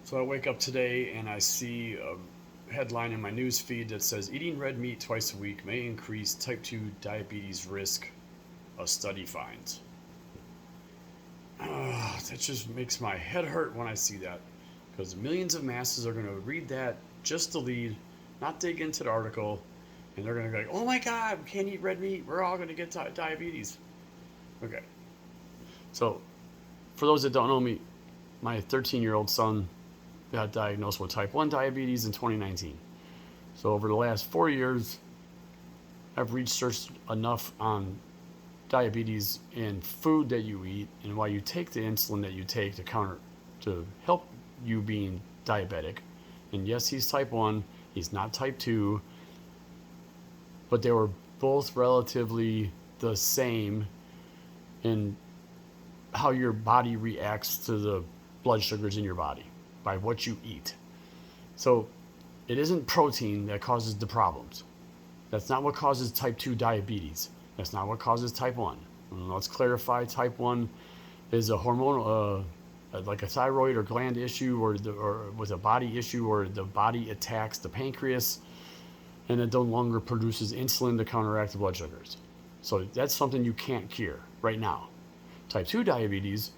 So I wake up today and I see a headline in my news feed that says eating red meat twice a week may increase type 2 diabetes risk, a study finds. That just makes my head hurt when I see that because millions of masses are going to read that, just the lead, not dig into the article, and they're going to go, oh my God, we can't eat red meat. We're all going to get diabetes. Okay. So, for those that don't know me, my 13-year-old son got diagnosed with type 1 diabetes in 2019. So over the last 4 years, I've researched enough on diabetes and food that you eat and why you take the insulin that you take to help you being diabetic. And yes, he's type 1, he's not type 2, but they were both relatively the same in how your body reacts to the blood sugars in your body by what you eat. So it isn't protein that causes the problems. That's not what causes type 2 diabetes. That's not what causes type 1. And let's clarify, type 1 is a hormonal, like a thyroid or gland issue or with a body issue where the body attacks the pancreas and it no longer produces insulin to counteract the blood sugars. So that's something you can't cure right now. Type 2 diabetes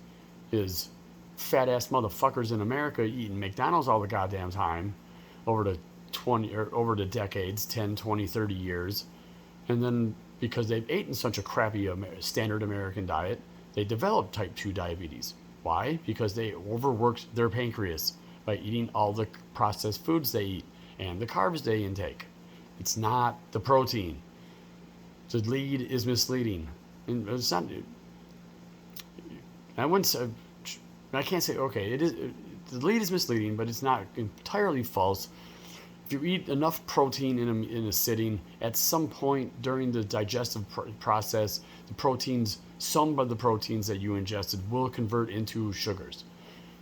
is fat ass motherfuckers in America eating McDonald's all the goddamn time over the decades, 10, 20, 30 years. And then because they've eaten such a crappy standard American diet, they develop type 2 diabetes. Why? Because they overworked their pancreas by eating all the processed foods they eat and the carbs they intake. It's not the protein. The lead is misleading. And it's not. I wouldn't say. I can't say okay. It is. The lead is misleading, but it's not entirely false. If you eat enough protein in a sitting, at some point during the digestive process, some of the proteins that you ingested will convert into sugars.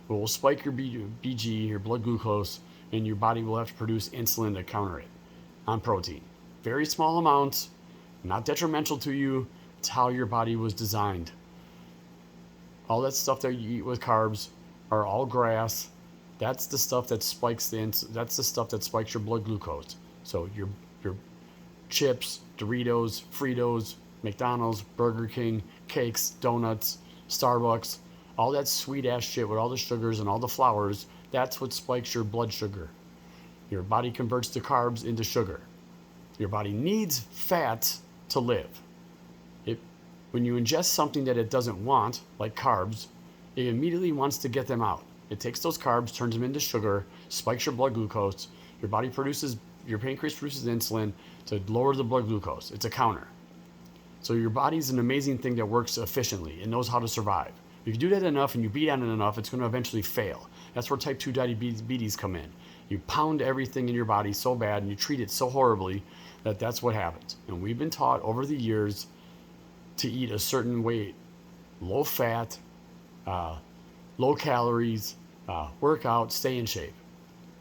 It will spike your BG, your blood glucose, and your body will have to produce insulin to counter it on protein. Very small amounts, not detrimental to you. It's how your body was designed. All that stuff that you eat with carbs are all grass. That's the stuff that spikes that's the stuff that spikes your blood glucose. So your chips, Doritos, Fritos, McDonald's, Burger King, cakes, donuts, Starbucks, all that sweet ass shit with all the sugars and all the flours, that's what spikes your blood sugar. Your body converts the carbs into sugar. Your body needs fats to live. When you ingest something that it doesn't want, like carbs, it immediately wants to get them out. It takes those carbs, turns them into sugar, spikes your blood glucose. Your pancreas produces insulin to lower the blood glucose. It's a counter. So your body's an amazing thing that works efficiently. It knows how to survive. If you do that enough and you beat on it enough, it's going to eventually fail. That's where type 2 diabetes come in. You pound everything in your body so bad and you treat it so horribly that that's what happens. And we've been taught over the years to eat a certain way, low fat, low calories, work out, stay in shape.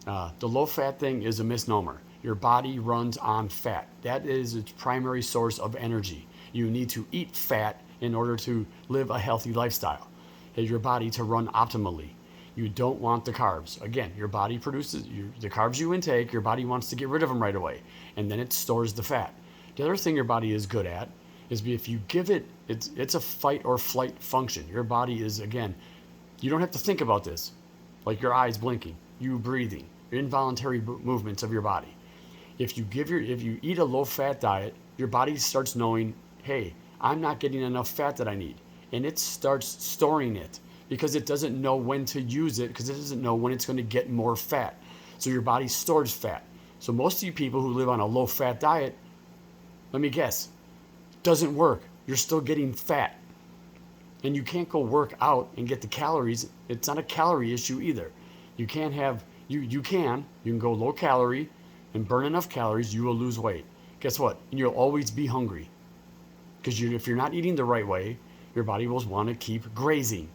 The low fat thing is a misnomer. Your body runs on fat. That is its primary source of energy. You need to eat fat in order to live a healthy lifestyle. Your body to run optimally. You don't want the carbs. Again, your body produces the carbs you intake, your body wants to get rid of them right away, and then it stores the fat. The other thing your body is good at is if you give it's a fight or flight function. Your body is, again, you don't have to think about this, like your eyes blinking, you breathing, your involuntary movements of your body. If you eat a low fat diet, your body starts knowing, hey, I'm not getting enough fat that I need, and it starts storing it because it doesn't know when to use it because it doesn't know when it's going to get more fat. So your body stores fat. So most of you people who live on a low fat diet, let me guess, doesn't work. You're still getting fat. And you can't go work out and get the calories. It's not a calorie issue either. You can't have, you can go low calorie and burn enough calories, you will lose weight. Guess what? And you'll always be hungry. Because if you're not eating the right way, your body will want to keep grazing.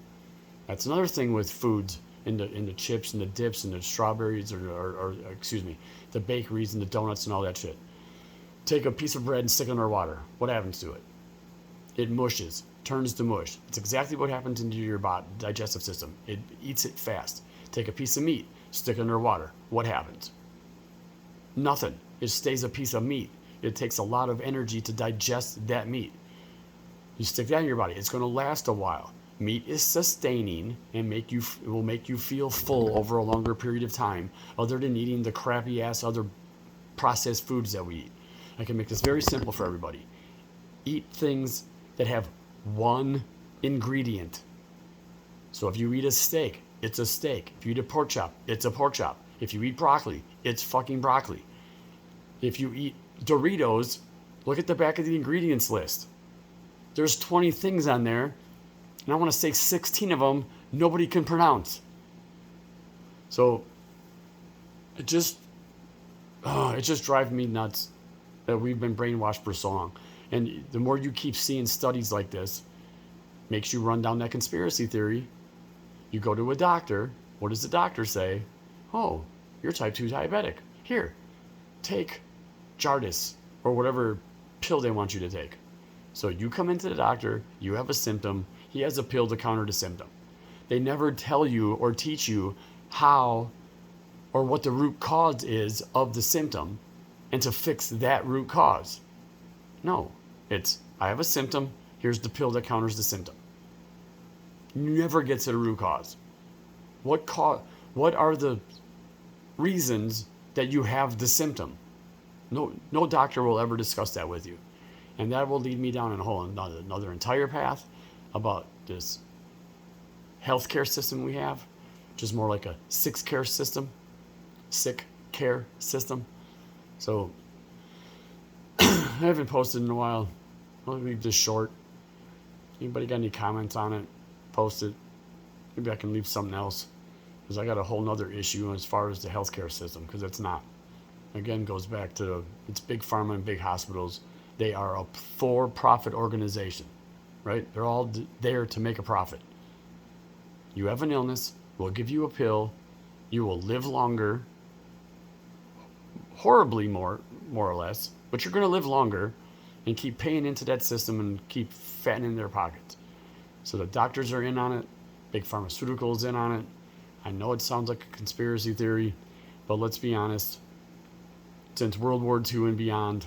That's another thing with foods, in the chips and the dips and the strawberries or excuse me, the bakeries and the donuts and all that shit. Take a piece of bread and stick it under water. What happens to it? It mushes, turns to mush. It's exactly what happens into your digestive system. It eats it fast. Take a piece of meat, Stick it underwater. What happens? Nothing. It stays a piece of meat. It takes a lot of energy to digest that meat. You stick that in your body. It's going to last a while. Meat is sustaining and it will make you feel full over a longer period of time, other than eating the crappy ass other processed foods that we eat. I can make this very simple for everybody. Eat things that have one ingredient. So if you eat a steak, it's a steak. If you eat a pork chop, it's a pork chop. If you eat broccoli, it's fucking broccoli. If you eat Doritos, look at the back of the ingredients list. There's 20 things on there, and I want to say 16 of them nobody can pronounce. So it just drives me nuts that we've been brainwashed for so long. And the more you keep seeing studies like this, makes you run down that conspiracy theory. You go to a doctor. What does the doctor say? Oh, you're type 2 diabetic. Here, take Jardis or whatever pill they want you to take. So you come into the doctor, you have a symptom, he has a pill to counter the symptom. They never tell you or teach you how or what the root cause is of the symptom and to fix that root cause. No, it's, I have a symptom, here's the pill that counters the symptom. Never gets to the root cause. What are the reasons that you have the symptom? No doctor will ever discuss that with you. And that will lead me down a whole another entire path about this healthcare system we have, which is more like a sick care system. So I haven't posted in a while. I'll leave this short. Anybody got any comments on it? Post it. Maybe I can leave something else, because I got a whole nother issue as far as the healthcare system, because it's not. Again, goes back to it's big pharma and big hospitals. They are a for-profit organization, right? They're all there to make a profit. You have an illness, we'll give you a pill, you will live longer, horribly more or less, but you're going to live longer and keep paying into that system and keep fattening their pockets. So the doctors are in on it, big pharmaceuticals in on it. I know it sounds like a conspiracy theory, but let's be honest. Since World War II and beyond,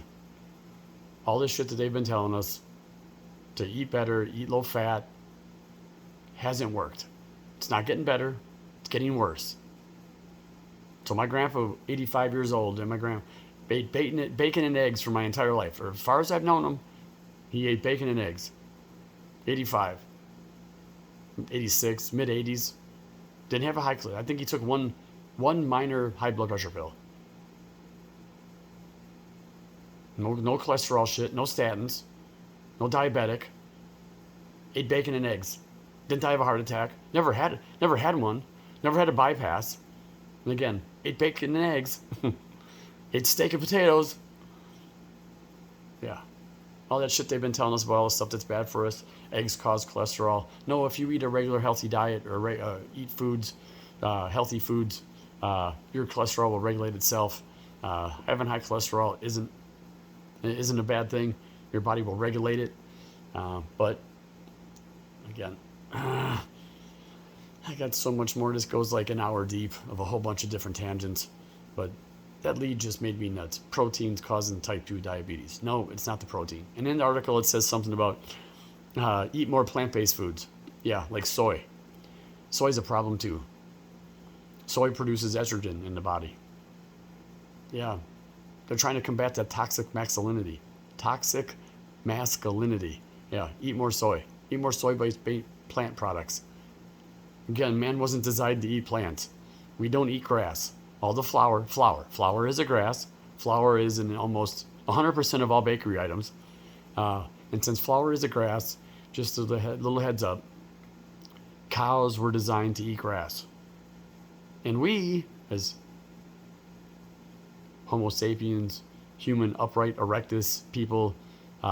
all this shit that they've been telling us to eat better, eat low fat, hasn't worked. It's not getting better, it's getting worse. So my grandpa, 85 years old, and my grandma ate bacon and eggs for my entire life. Or as far as I've known him, he ate bacon and eggs. 85, 86, mid 80s. Didn't have a high cholesterol. I think he took one minor high blood pressure pill. No cholesterol shit, no statins, no diabetic. Ate bacon and eggs. Didn't die of a heart attack. Never had one. Never had a bypass. And again, ate bacon and eggs. Ate steak and potatoes. Yeah. All that shit they've been telling us about, all the stuff that's bad for us. Eggs cause cholesterol. No, if you eat a regular healthy diet or eat foods, healthy foods, your cholesterol will regulate itself. Having high cholesterol isn't a bad thing. Your body will regulate it. But again, I got so much more. This goes like an hour deep of a whole bunch of different tangents. But that lead just made me nuts. Proteins causing type 2 diabetes. No, it's not the protein. And in the article, it says something about eat more plant-based foods. Yeah, like soy. Soy's a problem too. Soy produces estrogen in the body. Yeah. They're trying to combat that toxic masculinity. Toxic masculinity. Yeah, eat more soy. Eat more soy-based plant products. Again, man wasn't designed to eat plants. We don't eat grass. All the flour is a grass. Flour is in almost 100% of all bakery items. And since flour is a grass, just a little heads up, cows were designed to eat grass. And we, as Homo sapiens, human upright erectus people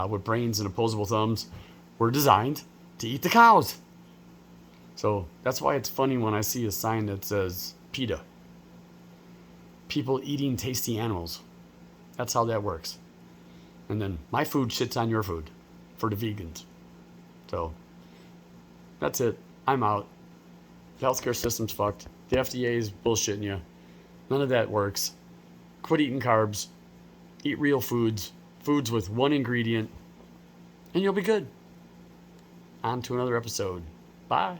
with brains and opposable thumbs, were designed to eat the cows. So that's why it's funny when I see a sign that says PETA. People eating tasty animals. That's how that works. And then my food shits on your food for the vegans. So that's it. I'm out. The healthcare system's fucked. The FDA is bullshitting you. None of that works. Quit eating carbs. Eat real foods. Foods with one ingredient. And you'll be good. On to another episode. Bye.